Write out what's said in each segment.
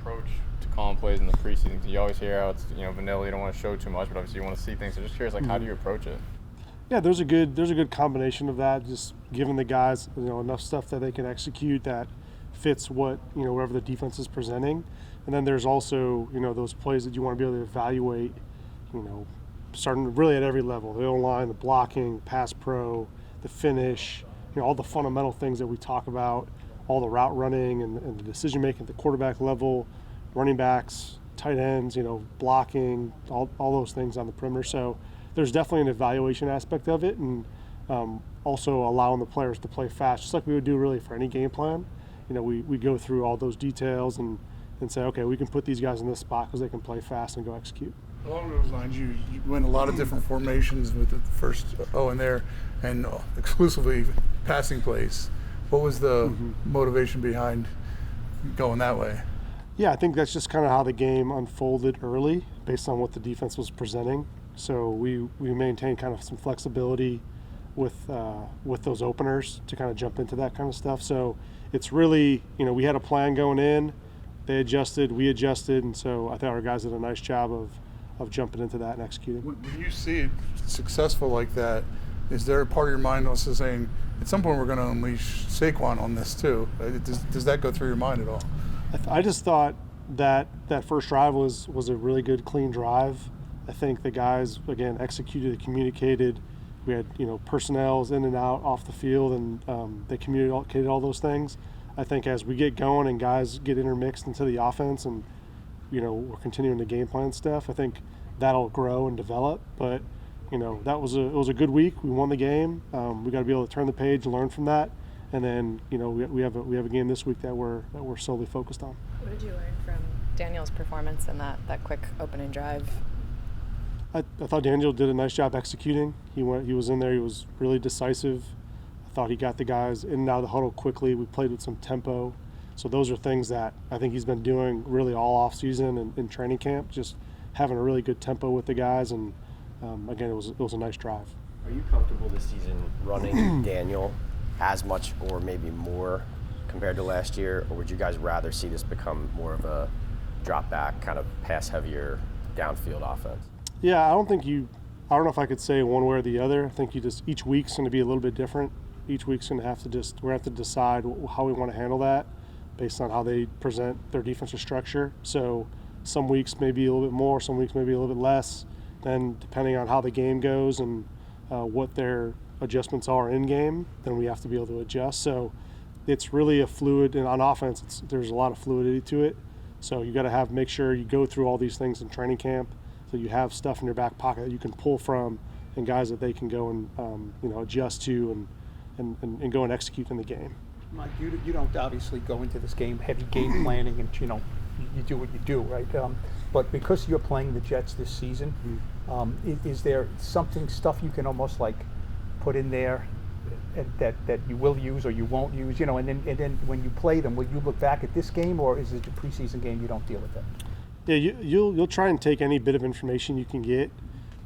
approach to calling plays in the preseason? Because you always hear how it's vanilla, you don't want to show too much, but obviously you want to see things. So just curious, how do you approach it? Yeah, there's a good combination of that. Just giving the guys enough stuff that they can execute that fits what whatever the defense is presenting, and then there's also those plays that you want to be able to evaluate. Starting really at every level: the O-line, the blocking, pass pro, the finish. All the fundamental things that we talk about, all the route running and the decision making at the quarterback level, running backs, tight ends, blocking, all those things on the perimeter. So there's definitely an evaluation aspect of it, and also allowing the players to play fast, just like we would do really for any game plan. We go through all those details and say, okay, we can put these guys in this spot because they can play fast and go execute. Along those lines, you went a lot of different formations with the first in there, and exclusively passing plays. What was the motivation behind going that way? Yeah, I think that's just kind of how the game unfolded early based on what the defense was presenting. So we maintained kind of some flexibility with those openers to kind of jump into that kind of stuff. So it's really, we had a plan going in, they adjusted, we adjusted, and so I thought our guys did a nice job of jumping into that and executing. When you see it successful like that, is there a part of your mind also saying, at some point we're going to unleash Saquon on this too? Does that go through your mind at all? I just thought that first drive was a really good, clean drive. I think the guys, again, executed, communicated. We had, personnels in and out off the field, and they communicated all those things. I think as we get going and guys get intermixed into the offense and, we're continuing the game plan stuff, I think that'll grow and develop. But, it was a good week. We won the game. We got to be able to turn the page and learn from that. And then, we have a game this week that we're solely focused on. What did you learn from Daniel's performance in that quick opening drive? I thought Daniel did a nice job executing. He was in there. He was really decisive. I thought he got the guys in and out of the huddle quickly. We played with some tempo. So those are things that I think he's been doing really all off season and in training camp, just having a really good tempo with the guys. And again, it was a nice drive. Are you comfortable this season running Daniel as much or maybe more compared to last year, or would you guys rather see this become more of a drop back, kind of pass heavier downfield offense? Yeah, I don't know if I could say one way or the other. I think each week's going to be a little bit different. Each week's going to have to we're going to have to decide how we want to handle that based on how they present their defensive structure. So some weeks maybe a little bit more, some weeks maybe a little bit less. Then depending on how the game goes and what their adjustments are in game, then we have to be able to adjust. So it's really a fluid, and on offense, there's a lot of fluidity to it. So you got to make sure you go through all these things in training camp, so you have stuff in your back pocket that you can pull from, and guys that they can go and adjust to and go and execute in the game. Mike, you don't obviously go into this game heavy game planning, and you do what you do, right? But because you're playing the Jets this season, is there stuff you can almost like put in there that you will use or you won't use, and then when you play them, will you look back at this game, or is it a preseason game you don't deal with that? Yeah, you'll try and take any bit of information you can get,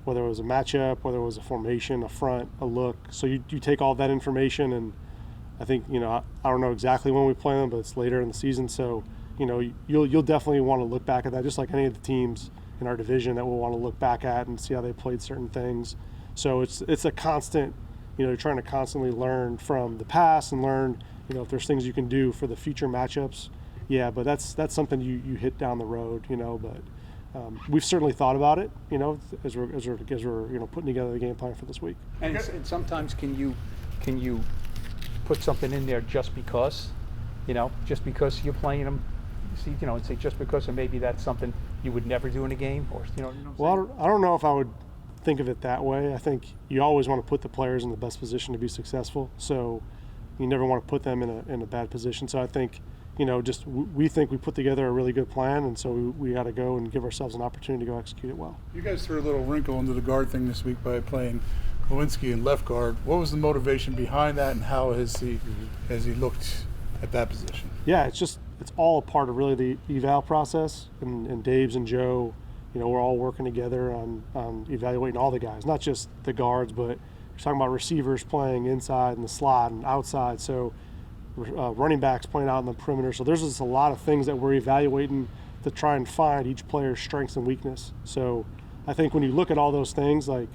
whether it was a matchup, whether it was a formation, a front, a look. So you take all that information, and I think I don't know exactly when we play them, but it's later in the season. So you'll definitely want to look back at that, just like any of the teams in our division that we'll want to look back at and see how they played certain things. So it's a constant. You're trying to constantly learn from the past and learn if there's things you can do for the future matchups. Yeah, but that's something you hit down the road, but we've certainly thought about it, as we're putting together the game plan for this week. And sometimes can you put something in there just because you're playing them, and say just because, and maybe that's something you would never do in a game, or Well, I don't know if I would think of it that way. I think you always want to put the players in the best position to be successful, so you never want to put them in a bad position. So I think we think we put together a really good plan, and so we got to go and give ourselves an opportunity to go execute it well. You guys threw a little wrinkle into the guard thing this week by playing Lewinsky in left guard. What was the motivation behind that, and how has he looked at that position? Yeah, it's all a part of really the eval process, and Dave's and Joe, we're all working together on evaluating all the guys, not just the guards, but you're talking about receivers playing inside and the slot and outside. So running backs playing out in the perimeter. So there's just a lot of things that we're evaluating to try and find each player's strengths and weakness. So I think when you look at all those things, like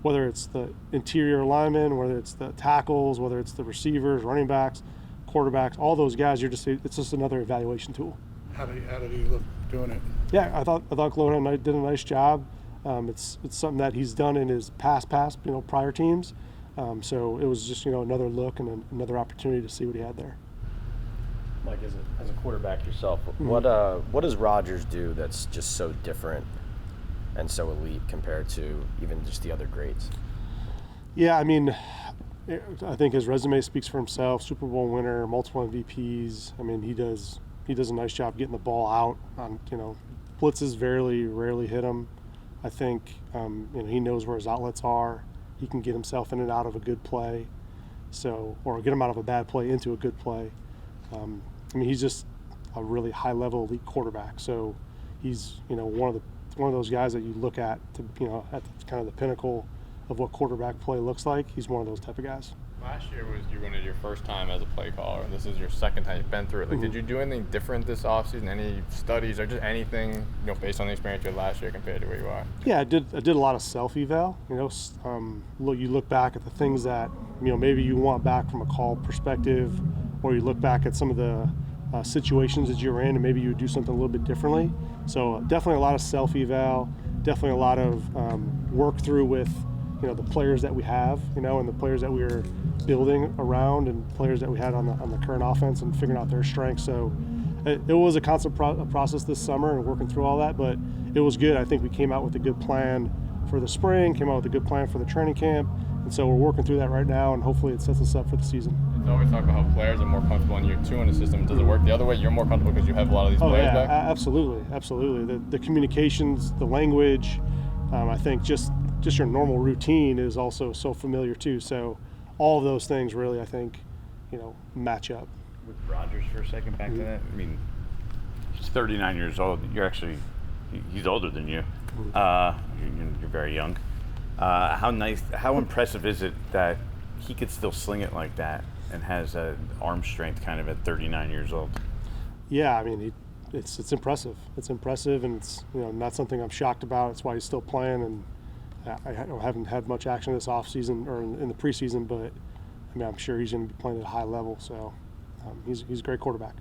whether it's the interior linemen, whether it's the tackles, whether it's the receivers, running backs, quarterbacks, all those guys, it's just another evaluation tool. How did he look doing it? Yeah, I thought Chloe did a nice job. It's something that he's done in his past prior teams. So it was just another look and another opportunity to see what he had there. Mike, as a quarterback yourself, what does Rodgers do that's just so different and so elite compared to even just the other greats? Yeah, I mean, I think his resume speaks for himself. Super Bowl winner, multiple MVPs. I mean, he does a nice job getting the ball out on, blitzes rarely hit him. I think he knows where his outlets are. He can get himself in and out of a good play, or get him out of a bad play into a good play. I mean, he's just a really high-level elite quarterback. So he's one of those guys that you look at at kind of the pinnacle of what quarterback play looks like. He's one of those type of guys. Last year was your first time as a play caller. This is your second time you've been through it. Like, did you do anything different this offseason? Any studies or just anything, based on the experience you had last year compared to where you are? Yeah, I did a lot of self-eval. You look back at the things that maybe you want back from a call perspective, or you look back at some of the situations that you're in, and maybe you would do something a little bit differently. So definitely a lot of self-eval. Definitely a lot of work through with the players that we have, and the players that we were building around, and players that we had on the current offense, and figuring out their strengths. So it was a constant process this summer and working through all that, but it was good. I think we came out with a good plan for the spring, came out with a good plan for the training camp, and so we're working through that right now, and hopefully it sets us up for the season. It's always talk about how players are more comfortable in year 2 in the system. Does it work the other way? You're more comfortable because you have a lot of these players back? Absolutely. The communications, the language, I think just your normal routine is also so familiar too. So all of those things really, I think, match up. With Rodgers for a second, back to that. I mean, he's 39 years old. He's older than you. You're very young. How impressive is it that he could still sling it like that and has arm strength kind of at 39 years old? Yeah, I mean, it's impressive. It's impressive, and it's not something I'm shocked about. It's why he's still playing, and I haven't had much action this offseason or in the preseason, but I mean, I'm sure he's going to be playing at a high level. So he's a great quarterback.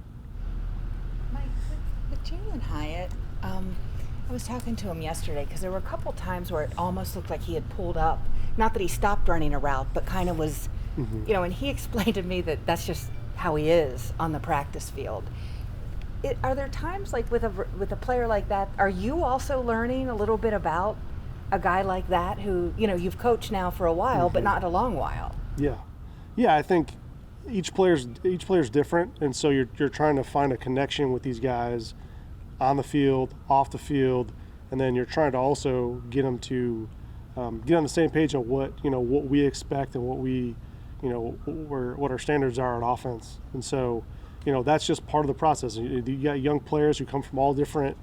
Mike, with Jalen Hyatt, I was talking to him yesterday because there were a couple times where it almost looked like he had pulled up. Not that he stopped running a route, but kind of was, and he explained to me that that's just how he is on the practice field. Are there times like with a player like that, are you also learning a little bit about a guy like that who, you've coached now for a while, but not a long while? Yeah, I think each player's different, and so you're trying to find a connection with these guys on the field, off the field, and then you're trying to also get them to get on the same page of what we expect and what we what our standards are on offense. And so that's just part of the process. You got young players who come from all different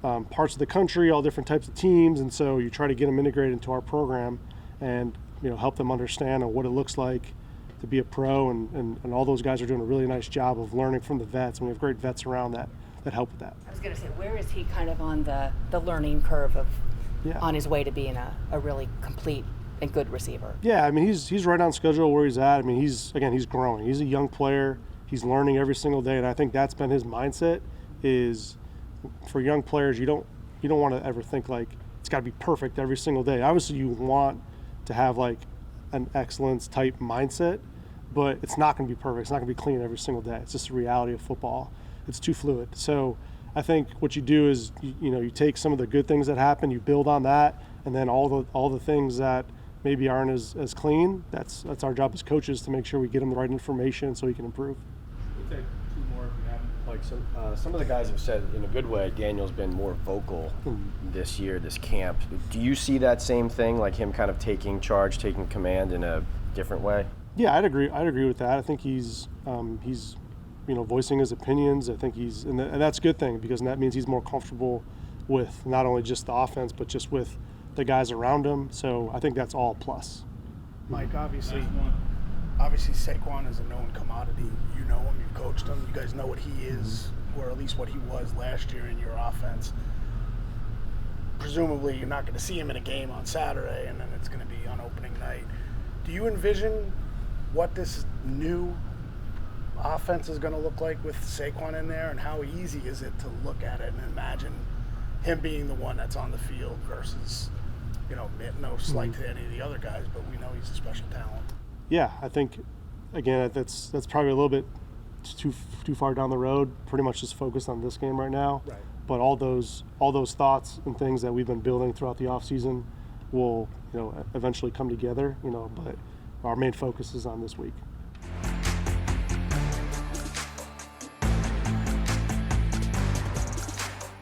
parts of the country, all different types of teams, and so you try to get them integrated into our program and help them understand what it looks like to be a pro, and all those guys are doing a really nice job of learning from the vets, and we have great vets around that help with that. I was going to say, where is he kind of on the learning curve of on his way to being a really complete and good receiver? Yeah, I mean, he's right on schedule where he's at. I mean, he's growing. He's a young player. He's learning every single day, and I think that's been his mindset. Is for young players, you don't want to ever think like it's got to be perfect every single day. Obviously, you want to have like an excellence type mindset, but it's not going to be perfect. It's not going to be clean every single day. It's just the reality of football. It's too fluid. So I think what you do is you take some of the good things that happen, you build on that, and then all the things that maybe aren't as clean. That's our job as coaches to make sure we get them the right information so he can improve. We'll take 2 more if we have them. Like some of the guys have said in a good way, Daniel's been more vocal this year, this camp. Do you see that same thing, like him kind of taking charge, taking command in a different way? Yeah, I'd agree with that. I think he's voicing his opinions. I think and that's a good thing, because that means he's more comfortable with not only just the offense, but just with the guys around him. So I think that's all plus. Mike, obviously Saquon is a known commodity. You know him, you've coached him, you guys know what he is. or at least what he was last year in your offense. Presumably, you're not going to see him in a game on Saturday, and then it's going to be on opening night. Do you envision what this new offense is going to look like with Saquon in there, and how easy is it to look at it and imagine him being the one that's on the field versus, no slight to any of the other guys, but we know he's a special talent. Yeah, I think, again, that's probably a little bit too far down the road. Pretty much just focused on this game right now. Right. But all those thoughts and things that we've been building throughout the offseason will, eventually come together. But our main focus is on this week.